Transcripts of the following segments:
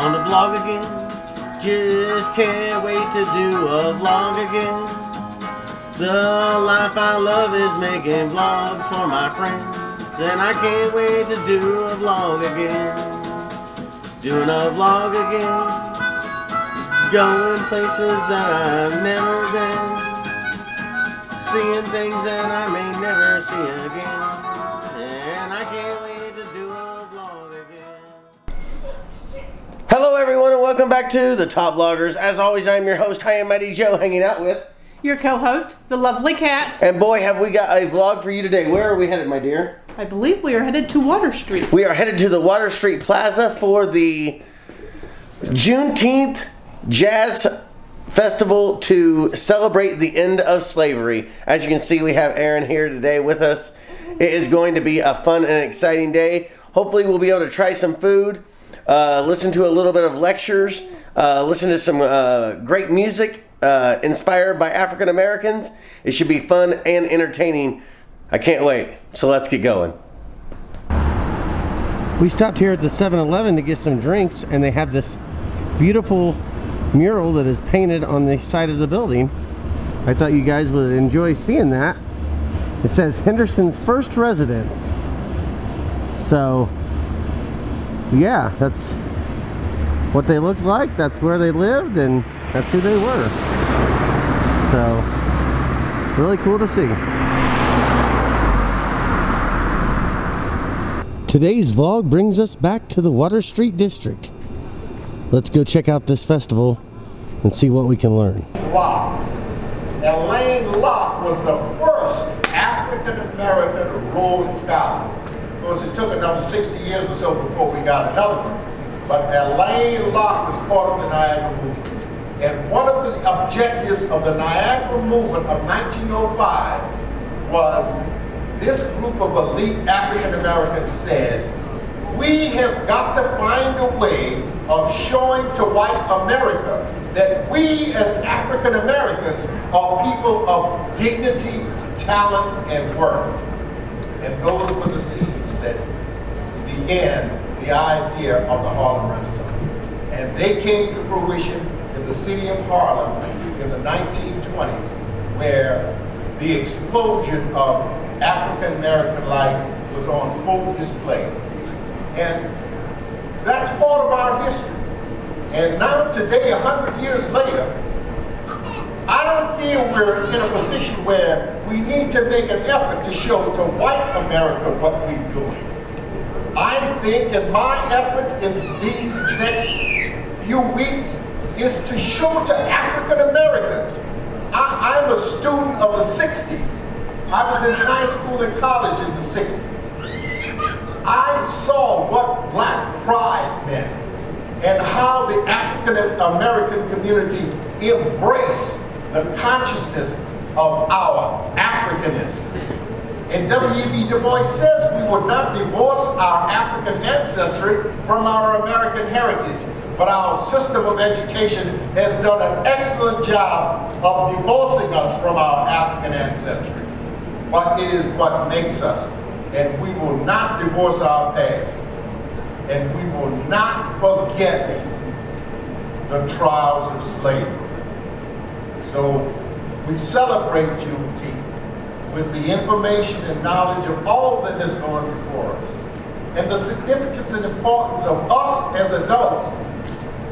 on the vlog again. Just can't wait to do a vlog again. The life I love is making vlogs for my friends, and I can't wait to do a vlog again. Doing a vlog again. Going places that I've never been. Seeing things that I may never see again. And I can't wait to do a vlog again. Hello everyone and welcome back to the Top Vloggers. As always, I'm your host, High and Mighty Joe, hanging out with your co-host, the lovely Cat. And boy, have we got a vlog for you today. Where are we headed, my dear? I believe we are headed to Water Street. We are headed to the Water Street Plaza for the Juneteenth Jazz Festival to celebrate the end of slavery. As you can see, we have Aaron here today with us. It is going to be a fun and exciting day. Hopefully we'll be able to try some food, listen to a little bit of lectures, listen to some great music inspired by African Americans. It should be fun and entertaining. I can't wait. So let's get going. We stopped here at the 7-Eleven to get some drinks, and they have this beautiful mural that is painted on the side of the building. I thought you guys would enjoy seeing that. It says Henderson's first residence. So yeah, that's what they looked like, that's where they lived, and that's who they were. So really cool to see. Today's vlog brings us back to the Water Street District. Let's go check out this festival and see what we can learn. Locke. Elaine Locke was the first African-American Rhodes Scholar. Of course, it took another 60 years or so before we got another one. But Elaine Locke was part of the Niagara Movement. And one of the objectives of the Niagara Movement of 1905 was this group of elite African-Americans said, we have got to find a way of showing to white America that we as African Americans are people of dignity, talent, and worth. And those were the seeds that began the idea of the Harlem Renaissance. And they came to fruition in the city of Harlem in the 1920s, where the explosion of African American life was on full display. And that's part of our history. And now today, 100 years later, I don't feel we're in a position where we need to make an effort to show to white America what we're doing. I think that my effort in these next few weeks is to show to African Americans. I'm a student of the 60s. I was in high school and college in the 60s. I saw what black pride meant and how the African American community embraced the consciousness of our Africanness. And W.E.B. Du Bois says we would not divorce our African ancestry from our American heritage, but our system of education has done an excellent job of divorcing us from our African ancestry. But it is what makes us. And we will not divorce our past. And we will not forget the trials of slavery. So we celebrate Juneteenth with the information and knowledge of all that has gone before us. And the significance and importance of us as adults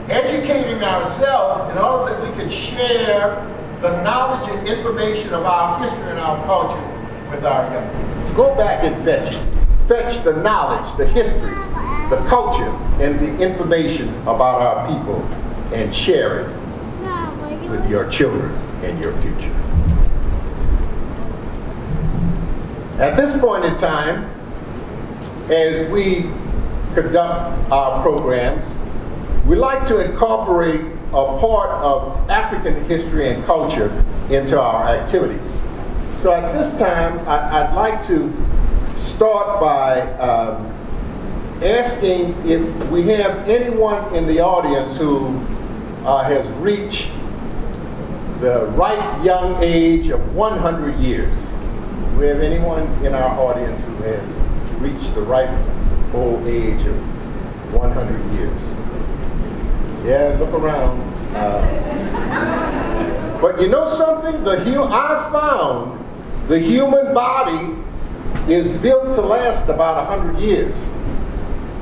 educating ourselves in order that we can share the knowledge and information of our history and our culture with our young people. Go back and fetch it. Fetch the knowledge, the history, the culture, and the information about our people and share it with your children and your future. At this point in time, as we conduct our programs, we like to incorporate a part of African history and culture into our activities. So at this time, I'd like to start by asking if we have anyone in the audience who has reached the ripe young age of 100 years. Do we have anyone in our audience who has reached the ripe old age of 100 years? Yeah, look around. But you know something? I found the human body is built to last about 100 years.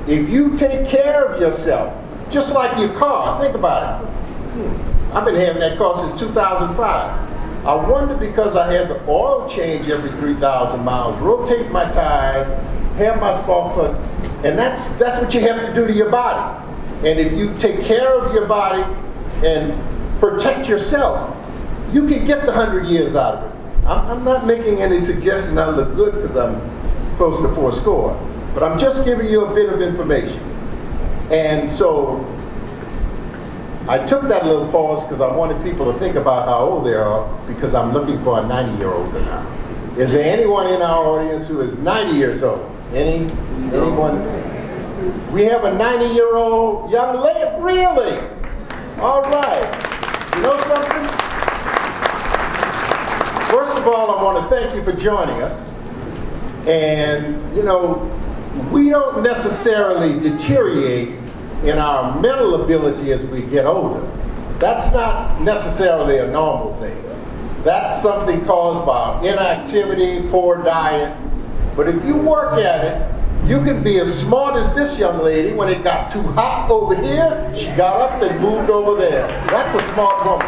If you take care of yourself, just like your car, think about it. I've been having that car since 2005. I wonder, because I had the oil change every 3,000 miles, rotate my tires, have my spark plug, and that's what you have to do to your body. And if you take care of your body and protect yourself, you can get the 100 years out of it. I'm not making any suggestion I look good because I'm close to 4 but I'm just giving you a bit of information. And so I took that little pause because I wanted people to think about how old they are, because I'm looking for a 90-year-old now. Is there anyone in our audience who is 90 years old? Anyone? We have a 90-year-old young lady? Really? All right. You know something? First of all, I want to thank you for joining us. And, you know, we don't necessarily deteriorate in our mental ability as we get older. That's not necessarily a normal thing. That's something caused by inactivity, poor diet. But if you work at it, you can be as smart as this young lady. When it got too hot over here, she got up and moved over there. That's a smart woman.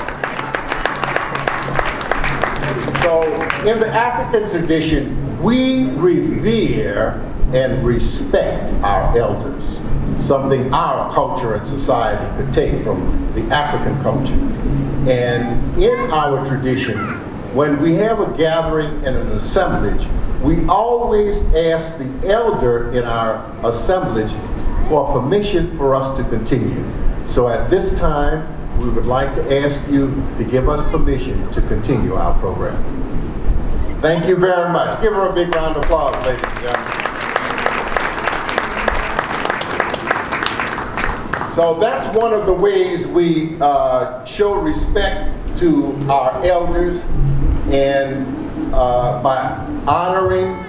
So in the African tradition, we revere and respect our elders, something our culture and society could take from the African culture. And in our tradition, when we have a gathering and an assemblage, we always ask the elder in our assemblage for permission for us to continue. So at this time, we would like to ask you to give us permission to continue our program. Thank you very much. Give her a big round of applause, ladies and gentlemen. So that's one of the ways we show respect to our elders, and by honoring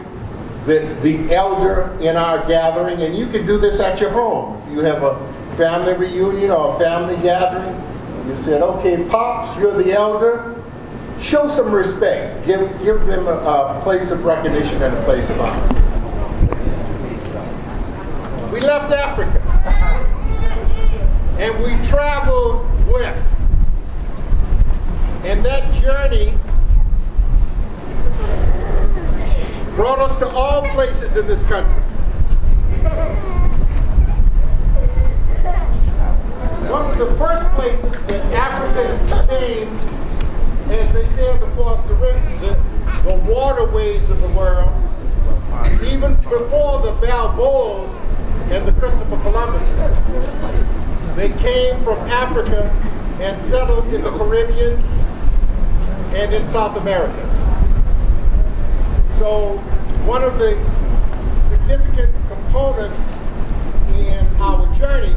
the elder in our gathering. And you can do this at your home. If you have a family reunion or a family gathering, you said, okay, Pops, you're the elder. Show some respect. Give them a place of recognition and a place of honor. We left Africa and we traveled west. And that journey brought us to all places in this country. One of the first places that Africans came, as they sailed across the waterways of the world, even before the Balboas and the Christopher Columbus, they came from Africa and settled in the Caribbean and in South America. So one of the significant components in our journey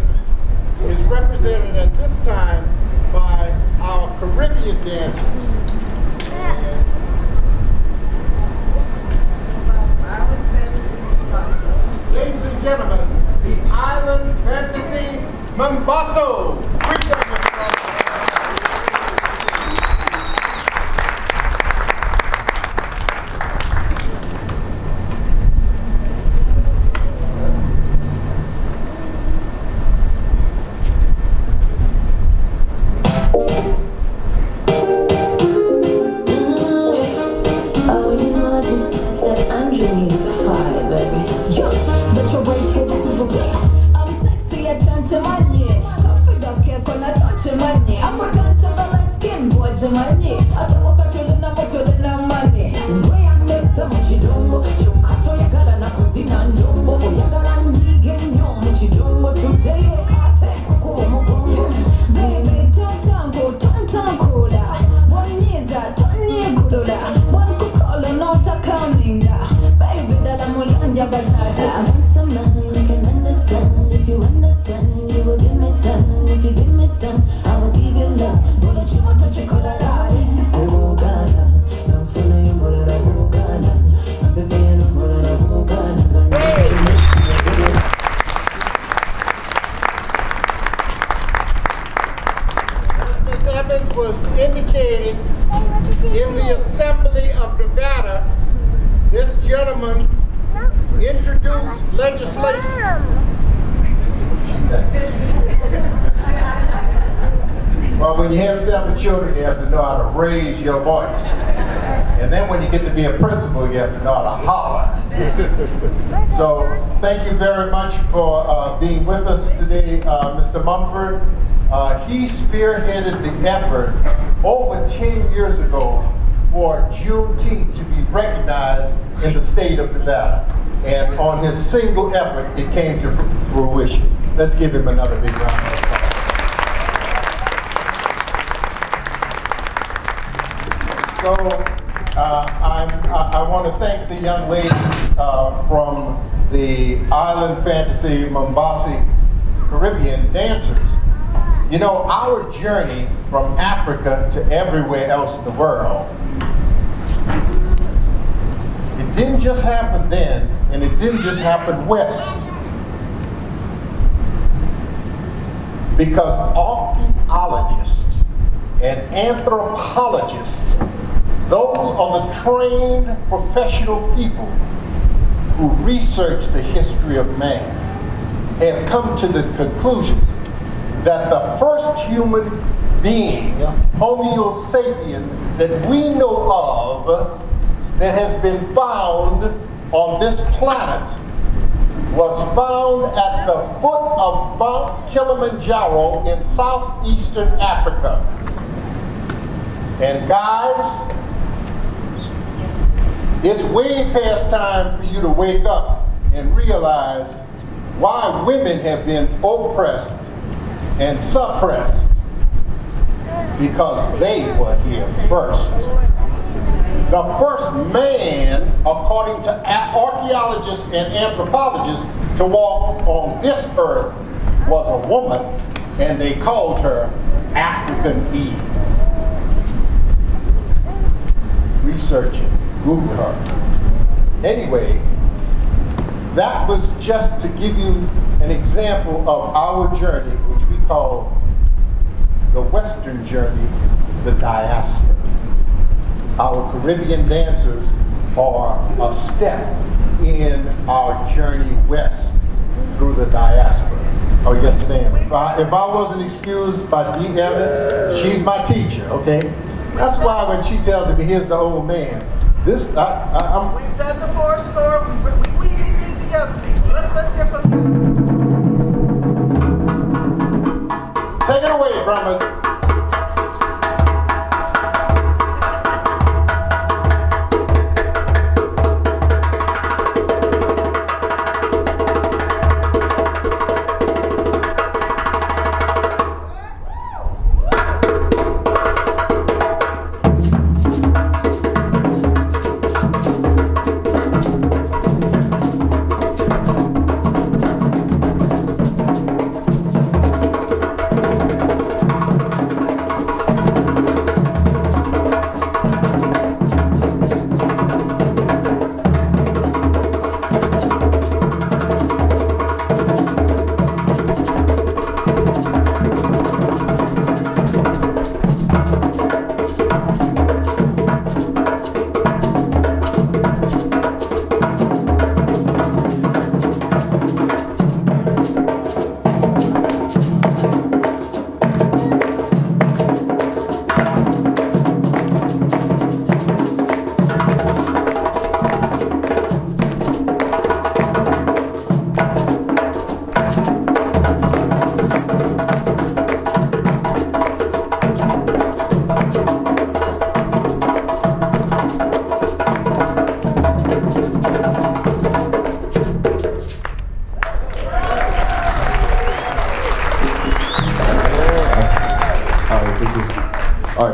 is represented at this time by our Caribbean dancers. Ladies and gentlemen, the Island Fantasy Mambazo. indicated in the Assembly of Nevada, this gentleman introduced legislation. Well, when you have 7 children, you have to know how to raise your voice. And then when you get to be a principal, you have to know how to holler. So thank you very much for being with us today, Mr. Mumford. He spearheaded the effort over 10 years ago for Juneteenth to be recognized in the state of Nevada. And on his single effort, it came to fruition. Let's give him another big round of applause. So I want to thank the young ladies from the Island Fantasy Mombasi Caribbean dancers. You know, our journey from Africa to everywhere else in the world, it didn't just happen then, and it didn't just happen west. Because archaeologists and anthropologists, those are the trained professional people who research the history of man, have come to the conclusion that the first human being, Homo sapien, that we know of, that has been found on this planet, was found at the foot of Mount Kilimanjaro in southeastern Africa. And guys, it's way past time for you to wake up and realize why women have been oppressed and suppressed. Because they were here first. The first man, according to archaeologists and anthropologists, to walk on this earth was a woman, and they called her African Eve. Research it, Google her. Anyway, that was just to give you an example of our journey, which we call the Western journey, the diaspora. Our Caribbean dancers are a step in our journey west through the diaspora. Oh, yes, ma'am. If I wasn't excused by Dee Evans, she's my teacher, okay? That's why when she tells me, here's the old man, this, We've done the forest store, we need the young people. Let's hear from the young people. Take it away, drummers.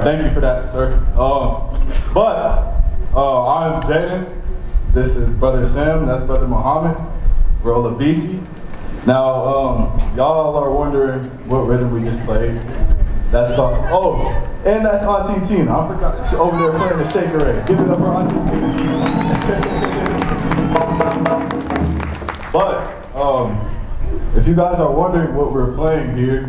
Thank you for that, sir. I'm Jaden. This is Brother Sim. That's Brother Muhammad. We're all BC. Now, y'all are wondering what rhythm we just played. That's called, and that's Auntie Tina. I forgot. She's over there playing the shaker ray. Give it up for Auntie Tina. But, if you guys are wondering what we're playing here,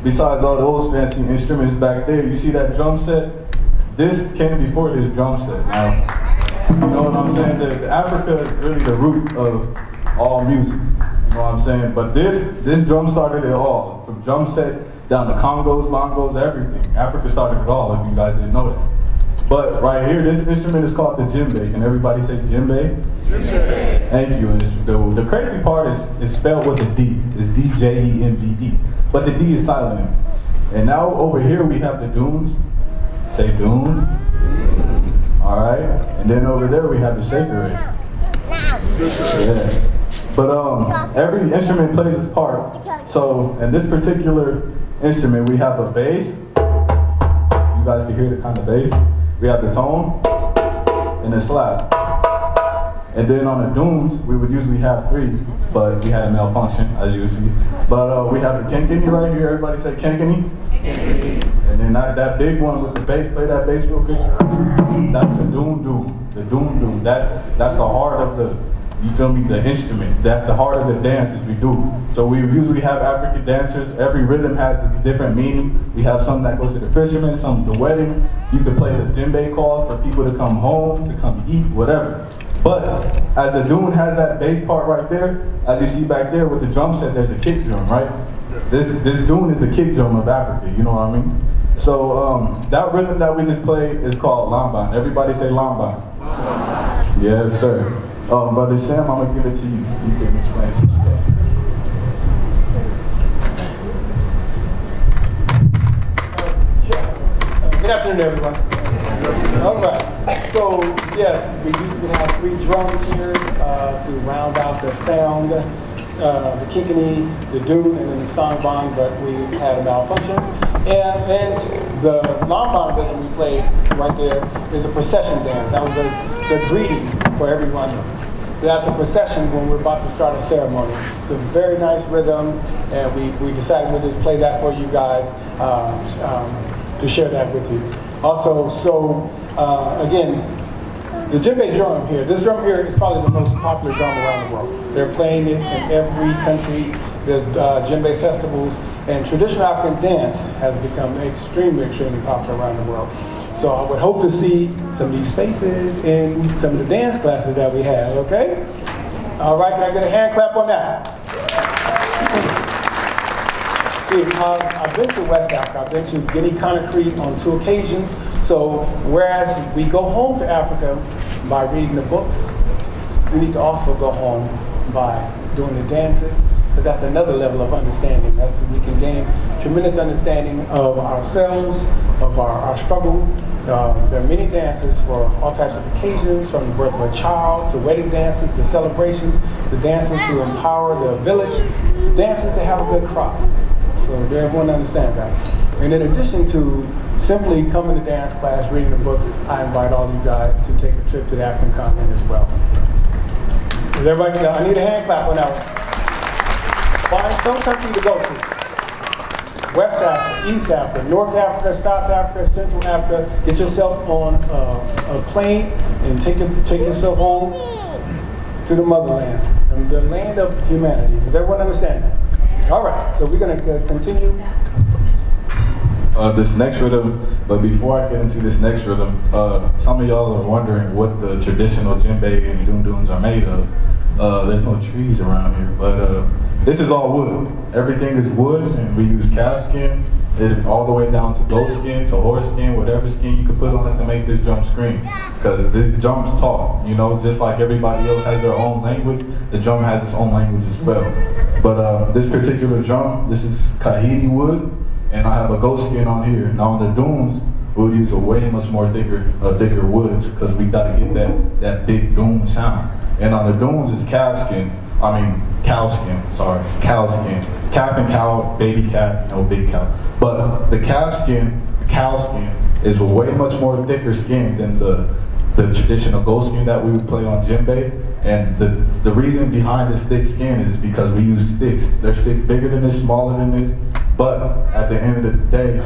besides all those fancy instruments back there, you see that drum set? this came before this drum set. Now, you know what I'm saying? The Africa is really the root of all music. You know what I'm saying? But this drum started it all. From drum set down to congos, bongos, everything. Africa started it all, if you guys didn't know that. But right here, this instrument is called the djembe. Can everybody say djembe? Djembe. Thank you. And the crazy part is spelled with a D. It's D-J-E-M-B-E. But the D is silent in it. And now over here we have the dunes. Say dunes. All right. And then over there we have the shaker. Yeah. But every instrument plays its part. So in this particular instrument, we have a bass. You guys can hear the kind of bass. We have the tone and the slap. And then on the dunes, we would usually have 3, but we had a malfunction, as you see. But we have the kenkini right here. Everybody say kenkini. And then that big one with the bass. Play that bass real quick. That's the doom. The doom. That's the heart of the. You feel me? The instrument. That's the heart of the dances we do. So we usually have African dancers. Every rhythm has its different meaning. We have some that go to the fishermen, some to the wedding. You can play the djembe call for people to come home, to come eat, whatever. But as the dune has that bass part right there, as you see back there with the drum set, there's a kick drum, right? This dune is a kick drum of Africa. You know what I mean? So that rhythm that we just played is called lamban. Everybody say lamban. Yes, sir. Brother Sam, I'm gonna give it to you. You can explain some stuff. Good afternoon, everyone. All right. So yes, we usually have 3 drums here to round out the sound, the kinkini, the dune, and then the sangbang. But we had a malfunction, and the lamban rhythm we played right there is a procession dance. That was the greeting for everyone. So that's a procession when we're about to start a ceremony. It's a very nice rhythm, and we decided we'll just play that for you guys to share that with you. Also, so again, the djembe drum here, this drum here is probably the most popular drum around the world. They're playing it in every country. The djembe festivals and traditional African dance has become extremely popular around the world. So I would hope to see some of these faces in some of the dance classes that we have, okay? All right, can I get a hand clap on that? See, I've been to West Africa. I've been to Guinea-Conakry on 2 occasions. So whereas we go home to Africa by reading the books, we need to also go home by doing the dances, because that's another level of understanding. We can gain tremendous understanding of ourselves, of our struggle. There are many dances for all types of occasions, from the birth of a child, to wedding dances, to celebrations, to dances to empower the village, dances to have a good crop. So everyone understands that. And in addition to simply coming to dance class, reading the books, I invite all of you guys to take a trip to the African continent as well. Is everybody, I need a hand clap on that one. Find some country to go to. West Africa, East Africa, North Africa, South Africa, Central Africa. Get yourself on a plane and take yourself home to the motherland, the land of humanity. Does everyone understand that? All right, so we're going to continue. This next rhythm, but before I get into this next rhythm, some of y'all are wondering what the traditional djembe and dunes are made of. There's no trees around here, but this is all wood. Everything is wood, and we use calf skin, all the way down to goat skin, to horse skin, whatever skin you can put on it to make this drum scream. Because this drum's talk, you know, just like everybody else has their own language, the drum has its own language as well. But this particular drum, this is kahidi wood, and I have a goat skin on here. Now on the dunes, we would use a way much more thicker woods, because we got to get that big doom sound. And on the dunes is cow skin. Calf and cow, baby calf, no big cow. But the cow skin is a way much more thicker skin than the traditional goat skin that we would play on djembe. And the reason behind this thick skin is because we use sticks. There's sticks bigger than this, smaller than this. But at the end of the day,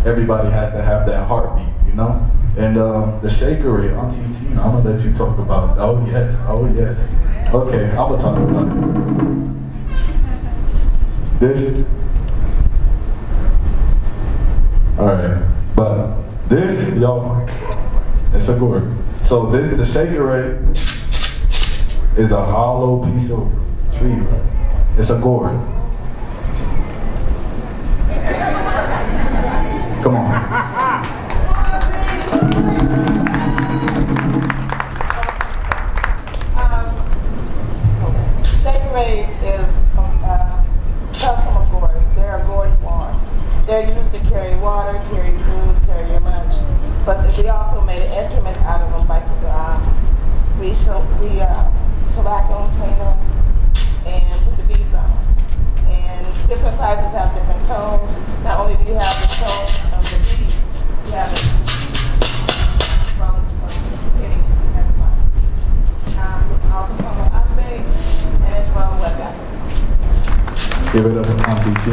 everybody has to have that heartbeat, you know? And the shaker, Auntie Tina, I'm gonna let you talk about it. Oh yes. Okay, I'm gonna talk about it. All right, but this y'all, it's a gourd. So the shaker rate is a hollow piece of tree. It's a gourd. Come on. Shakerade comes from a gourd. There are gourd forms. They're used to carry water, carry food, carry your lunch. But we also made an instrument out of them, like we shellac them, clean them, and put the beads on them. And different sizes have different tones. Not only do you have the tone of the beads, you have it from hitting everybody. It's also from Uzbek, and it's from West Africa. Give it up to Auntie T.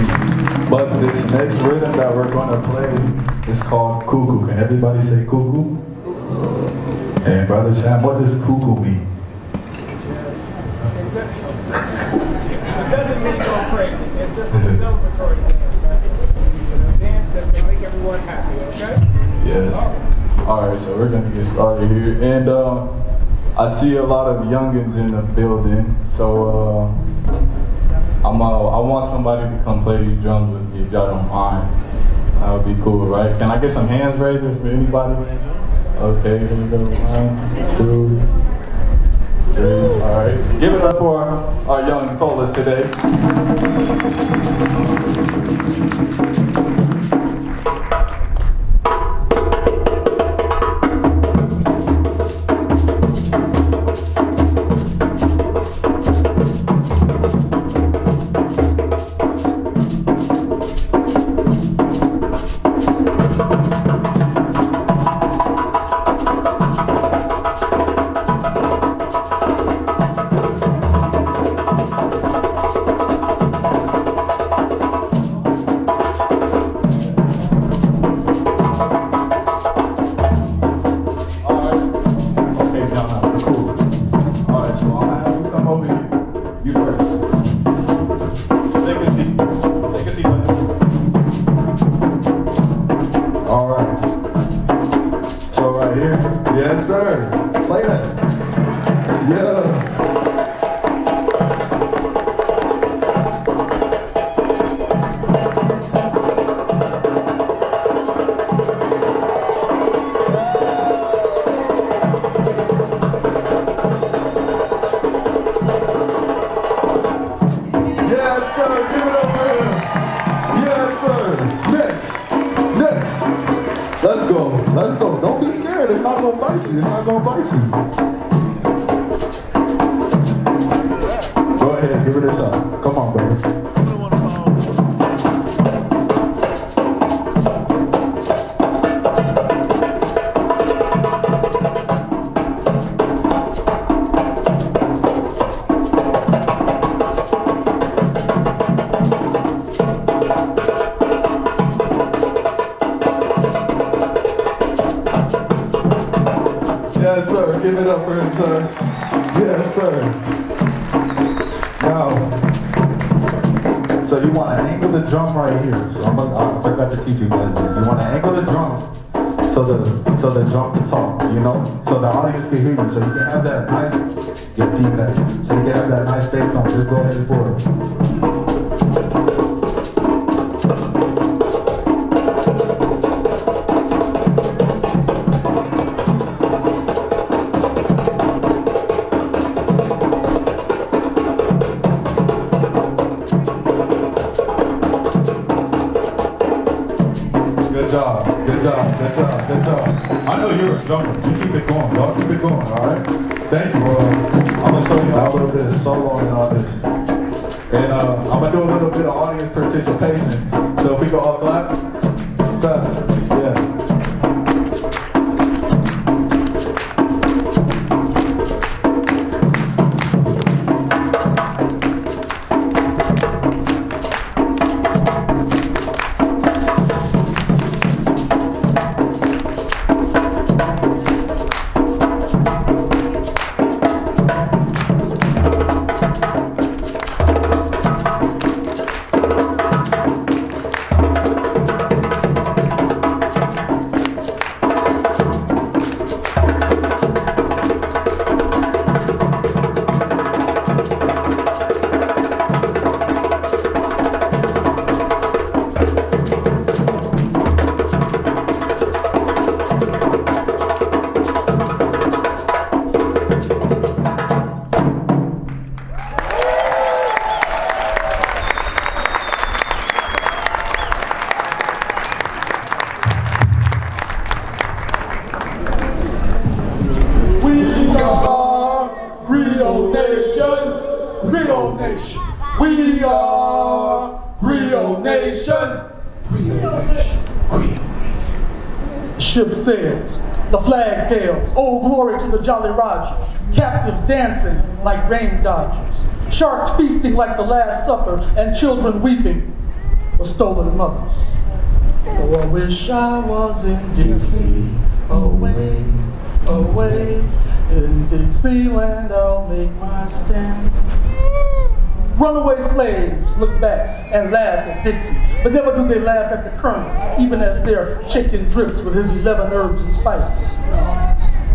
But this next rhythm that we're gonna play is called cuckoo. Can everybody say cuckoo? And Brother Sam, what does cuckoo mean? It doesn't mean go crazy. It's just a celebratory dance. It's a dance that can make everyone happy, okay? Yes. All right, so we're gonna get started here. And I see a lot of youngins in the building, so I want somebody to come play these drums with me if y'all don't mind. That would be cool, right? Can I get some hands raised for anybody? Okay, here we go. 1, 2, 3. All right. Give it up for our young fellas today. Let's go. Don't be scared. It's not gonna bite you. It's not gonna bite you. Go ahead, give it a shot. Come on, baby. Yes, sir. Give it up for him, sir. Yes, sir. Now, so you want to angle the drum right here. So I forgot to teach you guys this. You want to angle the drum so the drum can talk, you know, so the audience can hear you. So you can have that nice, get feedback. So you can have that nice bass tone. Just go ahead and pour it. Good job. I know you're a drummer. You keep it going, y'all. Keep it going, all right? Thank you. I'm going to show you a little bit of solo and all this. And I'm going to do a little bit of audience participation. So if we go all clap. Yes. ship sails, the flag hails, oh glory to the Jolly Roger, captives dancing like rain dodgers, sharks feasting like the Last Supper, and children weeping for stolen mothers. Oh, I wish I was in Dixie, away, away, in Dixieland I'll make my stand. Runaway slaves look back and laugh at Dixie, but never do they laugh at the Colonel, even as their chicken drips with his 11 herbs and spices.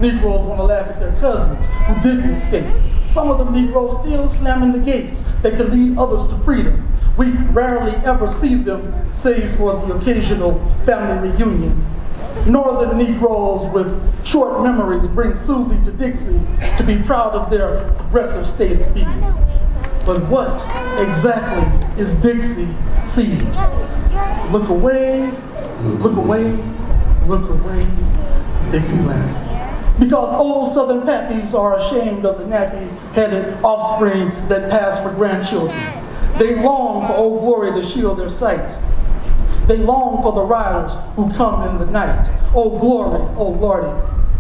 Negroes want to laugh at their cousins who didn't escape. Some of the Negroes still slamming the gates that could lead others to freedom. We rarely ever see them, save for the occasional family reunion. Northern Negroes with short memories bring Susie to Dixie to be proud of their progressive state of being. But what exactly is Dixie seeing? Look away, look away, look away, Dixieland. Because old Southern pappies are ashamed of the nappy-headed offspring that pass for grandchildren. They long for Old Glory to shield their sight. They long for the riders who come in the night. Oh Glory, oh Lordy,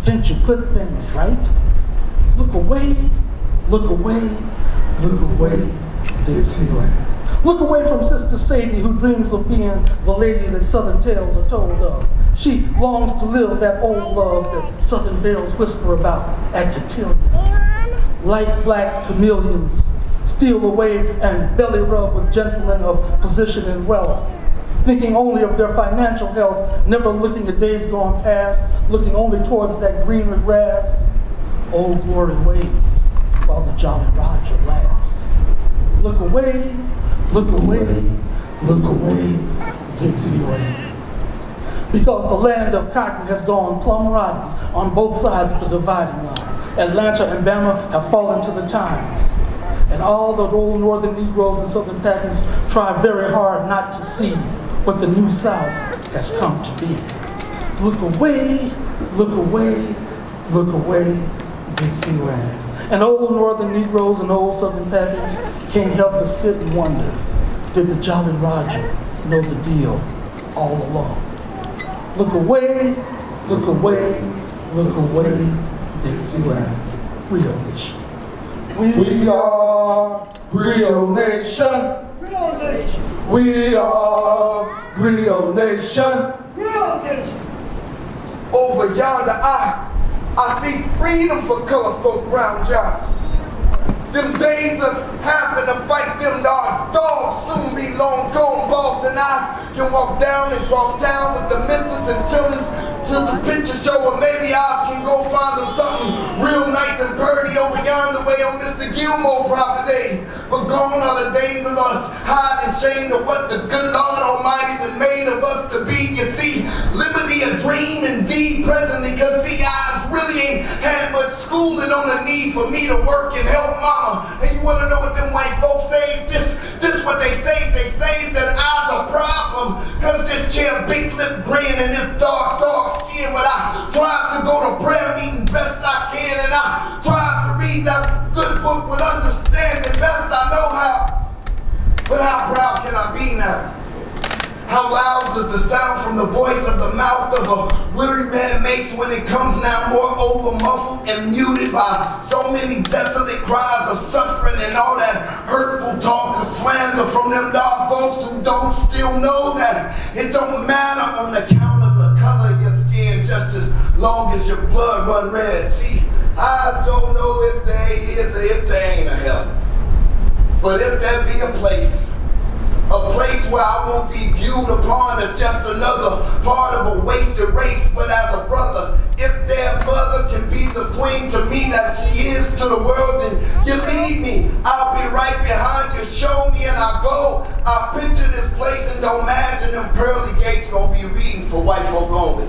can't you put things right? Look away, look away, look away, Dixieland. Look away from Sister Sadie, who dreams of being the lady that Southern tales are told of. She longs to live that old love that Southern bells whisper about at cotillions. Light black chameleons steal away and belly rub with gentlemen of position and wealth, thinking only of their financial health, never looking at days gone past, looking only towards that greener grass. Old Glory waves while the Jolly Roger laughs. Look away, look away, look away, Dixieland. Because the land of cotton has gone plumb rotten on both sides of the dividing line. Atlanta and Bama have fallen to the times. And all the old Northern Negroes and Southern Packers try very hard not to see what the New South has come to be. Look away, look away, look away, Dixieland. And old Northern Negroes and old Southern Packers can't help but sit and wonder, did the Jolly Roger know the deal all along? Look away, look away, look away, Dixieland, Rio Nation. We are Rio Nation. Rio Nation. We are Rio Nation. Rio Nation. Over yonder, I see freedom for color folk round yonder. Them days of having to fight them dogs soon be long gone. Boss and I can walk down and cross town with the missus and chillin' to the picture show, or maybe I can go find them something real nice and purty over yonder way on Mr. Gilmore property. But gone are the days of us hiding shame of what the good Lord Almighty done made of us to be. You see, liberty a dream indeed presently, cause see, I really ain't had much schooling on the need for me to work and help mama. And you wanna know what them white folks say? This what they say that I's a problem, cause this chair big lip grin and this dark skin. But I tries to go to prayer meeting best I can, and I tries to read that good book with understanding best I know how. But how proud can I be now? How loud does the sound from the voice of the mouth of a weary man makes when it comes now more over muffled and muted by so many desolate cries of suffering and all that hurtful talk and slander from them dog folks who don't still know that it don't matter on the count of the color of your skin, just as long as your blood run red. See, eyes don't know if there is or if there ain't a hell. But if there be a place where I won't be viewed upon as just another part of a wasted race, but as a brother, if their mother can be the queen to me that she is to the world, then you lead me. I'll be right behind you, show me and I go. I picture this place and don't imagine them pearly gates gonna be reading for white folk only.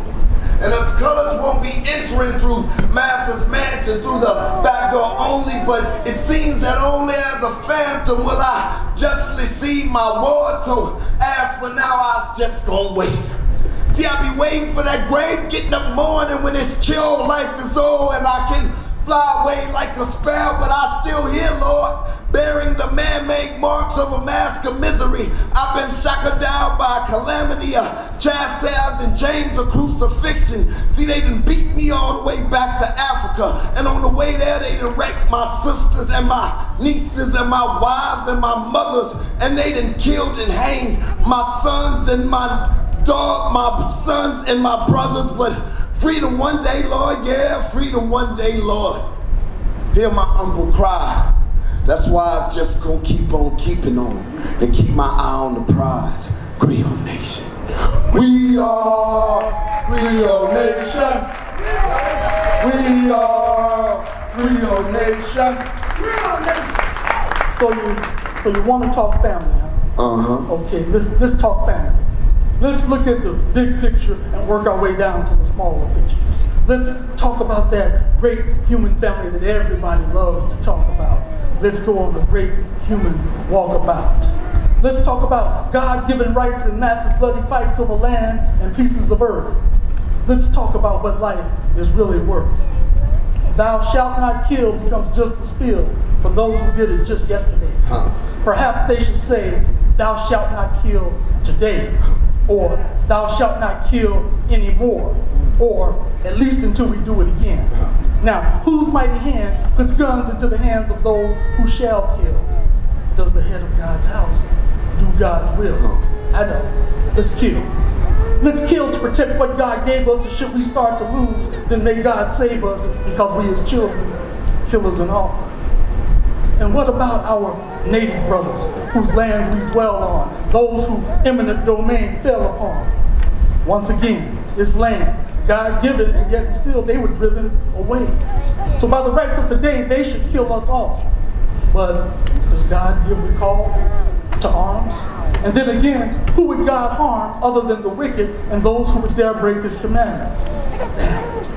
And us colors won't be entering through Master's mansion through the back door only, but it seems that only as a phantom will I justly see my ward. So as for now, I was just gonna wait. See, I be waiting for that grave, getting up morning when it's chill, life is old, and I can fly away like a sparrow, but I still hear, Lord, bearing the man-made marks of a mask of misery. I've been shackled down by calamity, chastised in chains of crucifixion. See, they done beat me all the way back to Africa, and on the way there, they done raped my sisters and my nieces and my wives and my mothers, and they done killed and hanged my sons and my sons and my brothers. But freedom one day, Lord, yeah, freedom one day, Lord. Hear my humble cry. That's why I just gonna keep on keeping on and keep my eye on the prize. Creole Nation. We are Creole Nation. We are Creole Nation. So you want to talk family, huh? Uh-huh. Okay, let's talk family. Let's look at the big picture and work our way down to the smaller fixtures. Let's talk about that great human family that everybody loves to talk about. Let's go on a great human walkabout. Let's talk about God-given rights and massive bloody fights over land and pieces of earth. Let's talk about what life is really worth. Thou shalt not kill becomes just the spiel from those who did it just yesterday. Perhaps they should say, thou shalt not kill today, or thou shalt not kill anymore, or at least until we do it again. Now, whose mighty hand puts guns into the hands of those who shall kill? Does the head of God's house do God's will? I know. Let's kill. Let's kill to protect what God gave us, and should we start to lose, then may God save us, because we his children, killers and all. And what about our native brothers, whose land we dwell on, those whose eminent domain fell upon? Once again, this land, God-given, and yet still they were driven away. So by the rights of today, they should kill us all. But does God give the call to arms? And then again, who would God harm other than the wicked and those who would dare break his commandments?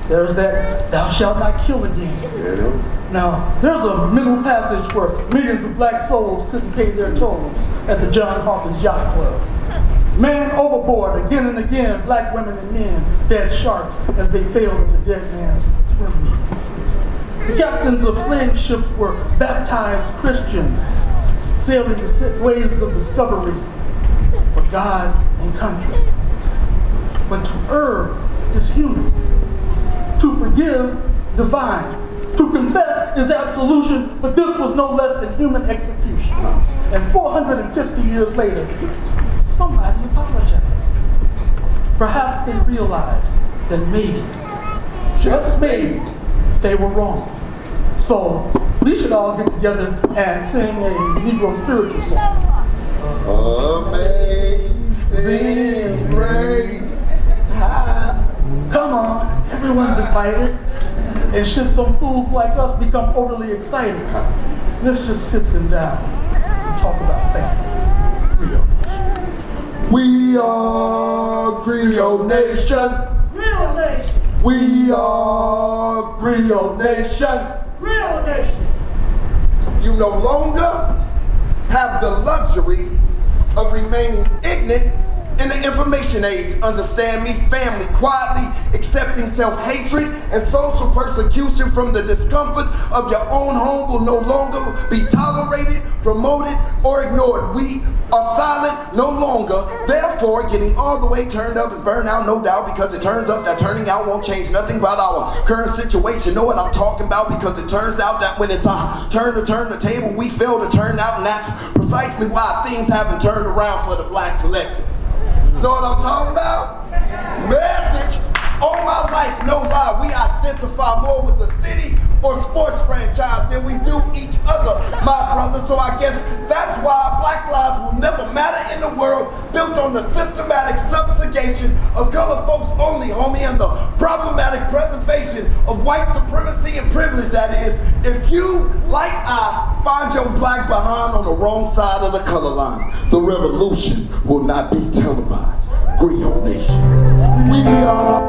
There's that thou shalt not kill again. Now, there's a middle passage where millions of black souls couldn't pay their tolls at the John Hawkins Yacht Club. Man overboard, again and again, black women and men fed sharks as they failed at the dead man's swim meet. The captains of slave ships were baptized Christians, sailing the waves of discovery for God and country. But to err is human. To forgive, divine. To confess is absolution, but this was no less than human execution. And 450 years later, somebody apologized. Perhaps they realized that maybe, just maybe, they were wrong. So we should all get together and sing a Negro spiritual song. Amazing grace. Come on, everyone's invited. And should some fools like us become overly excited, let's just sit them down and talk about family. Creole Nation. We are Creole Nation. Creole Nation. We are Creole Nation. Creole Nation. You no longer have the luxury of remaining ignorant in the information age. Understand me, family, quietly accepting self-hatred and social persecution from the discomfort of your own home will no longer be tolerated, promoted, or ignored. We are silent no longer. Therefore, getting all the way turned up is burnout, no doubt, because it turns up that turning out won't change nothing about our current situation. Know what I'm talking about? Because it turns out that when it's our turn to turn the table, we fail to turn out, and that's precisely why things haven't turned around for the black collective. Know what I'm talking about? Message. All my life, no lie, we identify more with the city or sports franchise than we do each other, my brother. So I guess that's why Black lives will never matter in the world, built on the systematic subjugation of colored folks only, homie, and the problematic preservation of white supremacy and privilege, that is. If you, like I, find your black behind on the wrong side of the color line, the revolution will not be televised. Creole Nation. We are...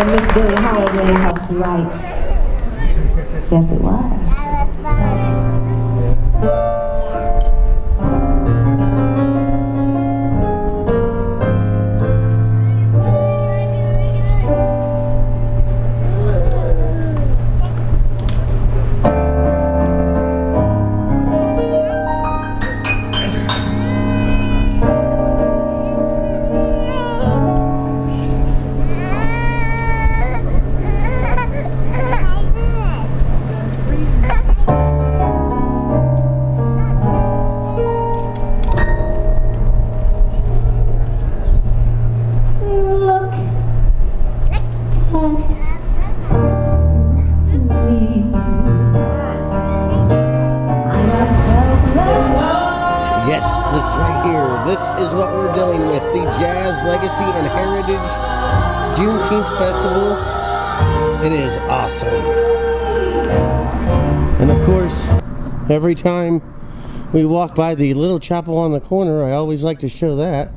that Miss Billie Holiday helped to write. Yes, it was. Yes, this right here. This is what we're dealing with. The Jazz Legacy and Heritage Juneteenth Festival. It is awesome. And of course, every time we walk by the little chapel on the corner, I always like to show that.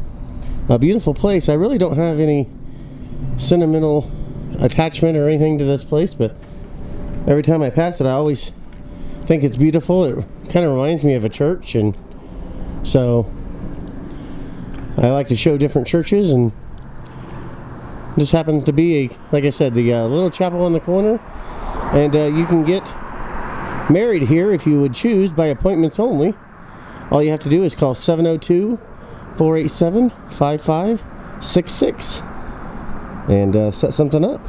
A beautiful place. I really don't have any sentimental attachment or anything to this place, but every time I pass it, I always think it's beautiful. It kind of reminds me of a church, and so I like to show different churches, and this happens to be, like I said, the little chapel on the corner, and you can get married here if you would choose by appointments only. All you have to do is call 702-487-5566 and set something up.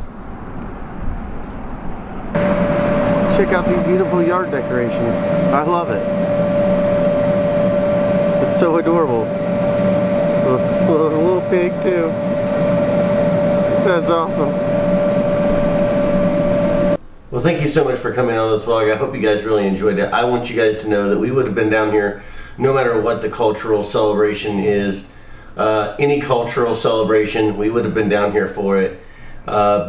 Check out these beautiful yard decorations. I love it. It's so adorable. A little pig too. That's awesome. Well, thank you so much for coming on this vlog. I hope you guys really enjoyed it. I want you guys to know that we would have been down here no matter what the cultural celebration is. Any cultural celebration, we would have been down here for it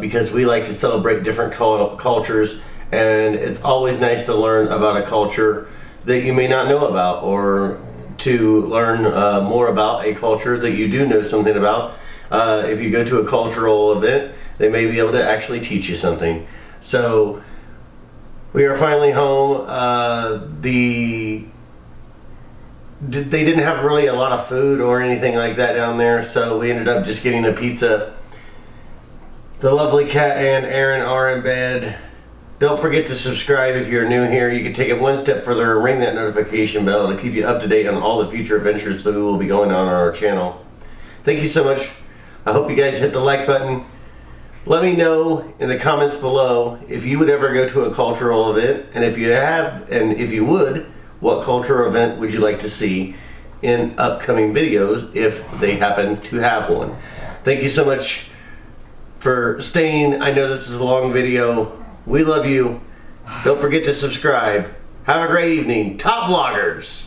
because we like to celebrate different cultures, and it's always nice to learn about a culture that you may not know about, or to learn more about a culture that you do know something about. If you go to a cultural event, they may be able to actually teach you something. So we are finally home. They didn't have really a lot of food or anything like that down there, so we ended up just getting a pizza. The lovely Cat and Aaron are in bed. Don't forget to subscribe if you're new here. You can take it one step further and ring that notification bell to keep you up to date on all the future adventures that we will be going on our channel. Thank you so much. I hope you guys hit the like button. Let me know in the comments below if you would ever go to a cultural event, and if you have, and if you would, what cultural event would you like to see in upcoming videos if they happen to have one. Thank you so much for staying. I know this is a long video. We love you. Don't forget to subscribe. Have a great evening. Top vloggers!